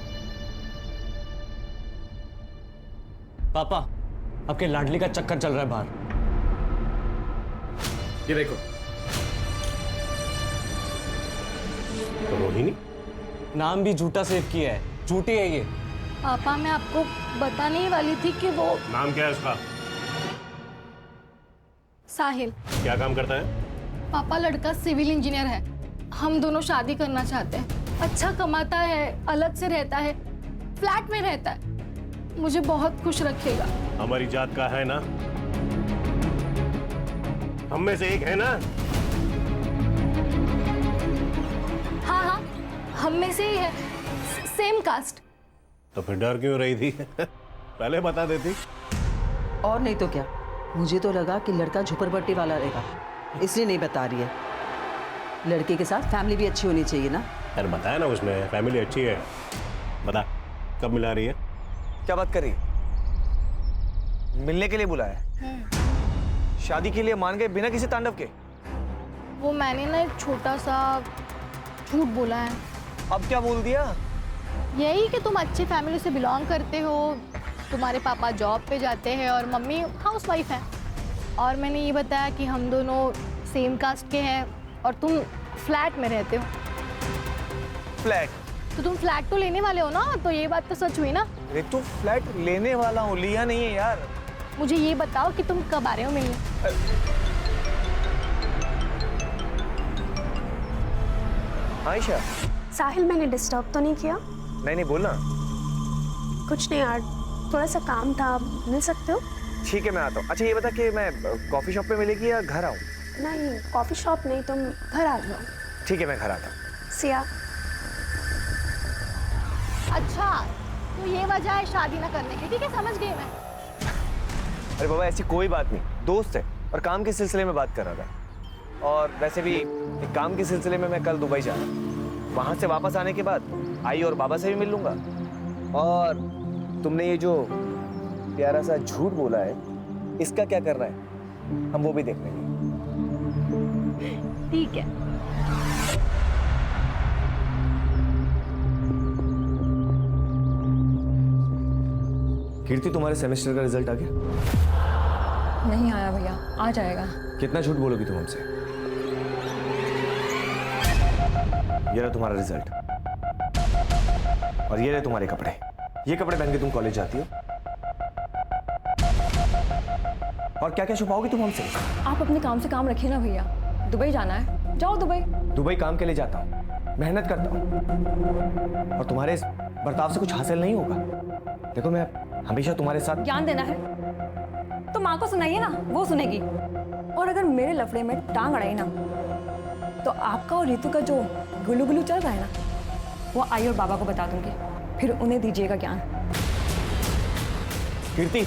S14: पापा, आपके लाडली का चक्कर चल रहा है बाहर।
S3: ये देखो। तो रोहिणी?
S14: नाम भी झूठा सेव किया है, झूठी है ये।
S11: पापा मैं आपको बताने ही वाली थी कि वो
S3: नाम क्या है उसका?
S11: साहिल।
S3: क्या काम करता है?
S11: पापा लड़का सिविल इंजीनियर है। हम दोनों शादी करना चाहते हैं। अच्छा कमाता है, अलग से रहता है, फ्लैट में रहता है, मुझे बहुत खुश रखेगा।
S3: हमारी जात का है ना? हम में से एक है ना?
S11: हाँ हाँ हम में से ही है, सेम कास्ट।
S3: तो फिर डर क्यों रही थी? पहले बता देती।
S12: और नहीं तो क्या, मुझे तो लगा कि लड़का झुपड़पट्टी वाला रहेगा, इसलिए नहीं बता रही है। लड़के के साथ फैमिली भी अच्छी होनी चाहिए ना।
S3: यार बताया ना उसने, फैमिली अच्छी है। बता कब मिला रही है?
S18: क्या बात कर रही है? मिलने के लिए बुलाया? शादी के लिए मान गए बिना किसी तांडव के?
S11: वो मैंने ना एक छोटा सा झूठ बोला है।
S18: अब क्या बोल दिया?
S11: यही कि तुम अच्छी फैमिली से बिलोंग करते हो, तुम्हारे पापा जॉब पे जाते हैं और मम्मी हाउसवाइफ है। और मैंने ये बताया कि हम दोनों सेम कास्ट के हैं और तुम फ्लैट में रहते हो।
S18: फ्लैट?
S11: तो तुम फ्लैट तो लेने वाले हो ना, तो ये बात तो सच हुई ना?
S18: अरे तू फ्लैट लेने वाला हूँ, लिया नहीं है यार।
S11: मुझे ये बताओ कि तुम कब आ रहे हो मिलने?
S18: आयशा।
S11: साहिल मैंने डिस्टर्ब तो नहीं किया?
S18: नहीं बोलना।
S11: कुछ नहीं यार, थोड़ा सा काम था, मिल सकते हो?
S18: ठीक है मैं आता हूँ। अच्छा ये बता कि मैं कॉफी शॉप पे मिलेगी या घर आऊँ?
S11: नहीं कॉफी शॉप नहीं, तुम घर आ जाओ।
S18: ठीक है मैं घर आता हूँ।
S11: सिया। अच्छा तो ये वजह है शादी ना करने की, ठीक है समझ गई मैं।
S18: अरे बाबा ऐसी कोई बात नहीं, दोस्त है और काम के सिलसिले में बात कर रहा था। और वैसे भी एक काम के सिलसिले में मैं कल दुबई जा रहा हूँ। वहाँ से वापस आने के बाद आई और बाबा से भी मिल लूंगा। और तुमने ये जो प्यारा सा झूठ बोला है, इसका क्या करना है हम वो भी देख लेंगे।
S11: ठीक है।
S18: कीर्ति तुम्हारे सेमेस्टर का रिजल्ट आ गया?
S4: नहीं आया भैया, आ जाएगा।
S18: कितना झूठ बोलोगी तुम हमसे? ये रहा तुम्हारा रिजल्ट और ये रहे तुम्हारे कपड़े। ये कपड़े पहन के तुम कॉलेज जाती हो और क्या क्या छुपाओगी तुम हमसे?
S4: आप अपने काम से काम रखिए ना भैया, दुबई जाना है, जाओ दुबई।
S18: दुबई काम के लिए जाता हूँ, मेहनत करता हूँ और तुम्हारे इस बर्ताव से कुछ हासिल नहीं होगा। देखो मैं हमेशा तुम्हारे साथ
S4: ज्ञान देना है तो माँ को सुनाइए ना, वो सुनेगी। और अगर मेरे लफड़े में टांग अड़ाई ना तो आपका और रीतू का जो गुलू गुलू चल रहा है ना, वो आई और बाबा को बता दूंगी, फिर उन्हें दीजिएगा ज्ञान।
S18: कीर्ति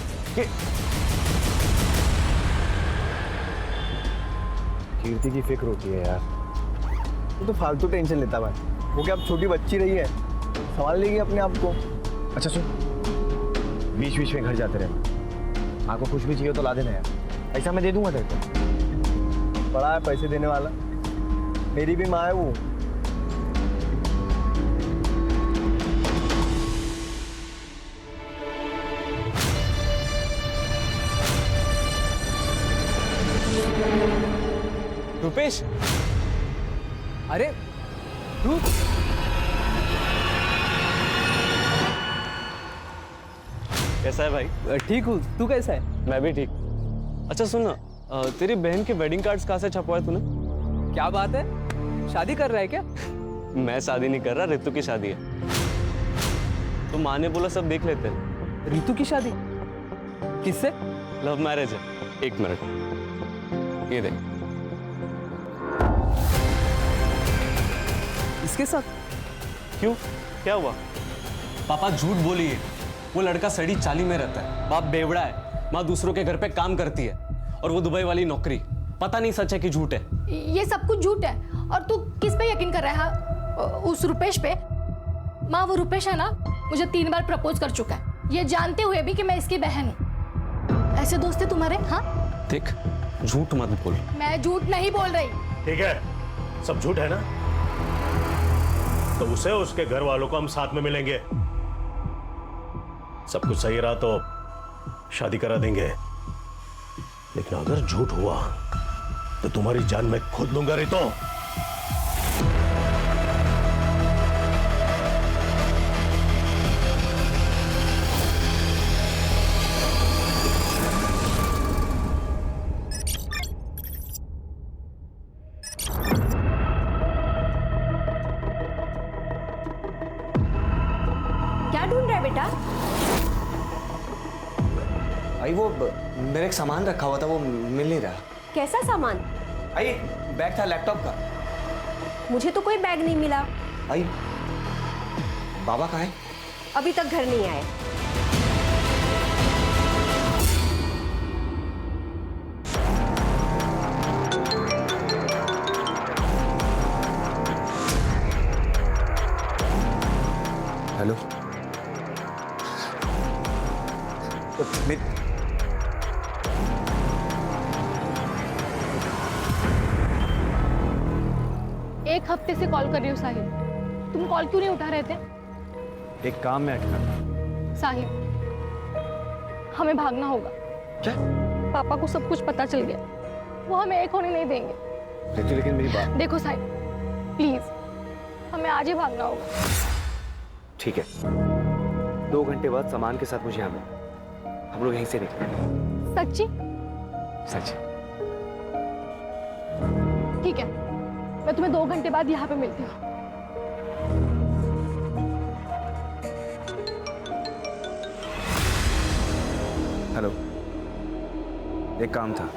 S5: कीर्ति की फिक्र होती है यार, वो तो फालतू टेंशन लेता भाई। वो क्या अब छोटी बच्ची रही है, संभाल लेगी अपने आप को। अच्छा सुन, बीच बीच में घर जाते रहे, माँ को कुछ भी चाहिए तो ला देना यार, ऐसा मैं दे दूंगा तेरे को। बड़ा है पैसे देने वाला, मेरी भी माँ है वो।
S14: रुपेश,
S17: अरे तू
S14: कैसा है भाई?
S17: ठीक हूँ, तू कैसा है?
S14: मैं भी ठीक। अच्छा सुन ना, तेरी बहन के वेडिंग कार्ड्स कहाँ से छपवाए तूने?
S17: क्या बात है, शादी कर रहा है क्या?
S14: मैं शादी नहीं कर रहा, रितु की शादी है। तो माँ ने बोला सब देख लेते हैं।
S17: रितु की शादी किससे?
S14: लव मैरिज है। एक मिनट, ये देख।
S17: इसके साथ?
S14: क्यों, क्या हुआ? पापा झूठ बोलिए, वो लड़का सड़ी चाली में रहता है, बाप बेवड़ा है, माँ दूसरों के घर पे काम करती है और वो दुबई वाली नौकरी। पता नहीं सच है कि झूठ है।
S11: ये सब कुछ झूठ है। और तू किस पे यकीन कर रहा है? उस रुपेश पे? माँ वो रुपेश है ना,
S20: मुझे 3 बार प्रपोज कर चुका है, ये जानते हुए भी कि मैं इसकी बहन हूँ। ऐसे दोस्त है तुम्हारे? हाँ,
S14: देख, झूठ मत बोल।
S20: मैं झूठ नहीं बोल रही।
S3: ठीक है, सब झूठ है ना? तो उसे उसके घर वालों को हम साथ में मिलेंगे। सब कुछ सही रहा तो शादी करा देंगे, लेकिन अगर झूठ हुआ तो तुम्हारी जान मैं खुद लूंगा रितो।
S15: क्या ढूंढ रहा है बेटा?
S14: आई वो मेरे एक सामान रखा हुआ था, वो मिल नहीं रहा।
S15: कैसा सामान?
S14: आई बैग था लैपटॉप का।
S15: मुझे तो कोई बैग नहीं मिला।
S14: आई बाबा कहाँ है?
S15: अभी तक घर नहीं आए।
S14: हेलो,
S20: एक हफ्ते से कॉल कर रही हूँ साहिल, तुम कॉल क्यों नहीं उठा रहे थे?
S14: एक काम में अटका था।
S20: साहिल, हमें भागना होगा।
S14: क्या?
S20: पापा को सब कुछ पता चल गया, वो हमें एक होने नहीं देंगे।
S14: रितु, लेकिन मेरी बात।
S20: देखो साहिल, प्लीज हमें आज ही भागना होगा।
S18: ठीक है, 2 घंटे बाद सामान के साथ मुझे यहाँ मिल, हम लोग यहीं से निकलेंगे।
S20: सच्ची?
S18: सच।
S20: ठीक है, मैं तुम्हें 2 घंटे बाद यहाँ पे मिलती हूँ।
S18: हेलो, एक काम था।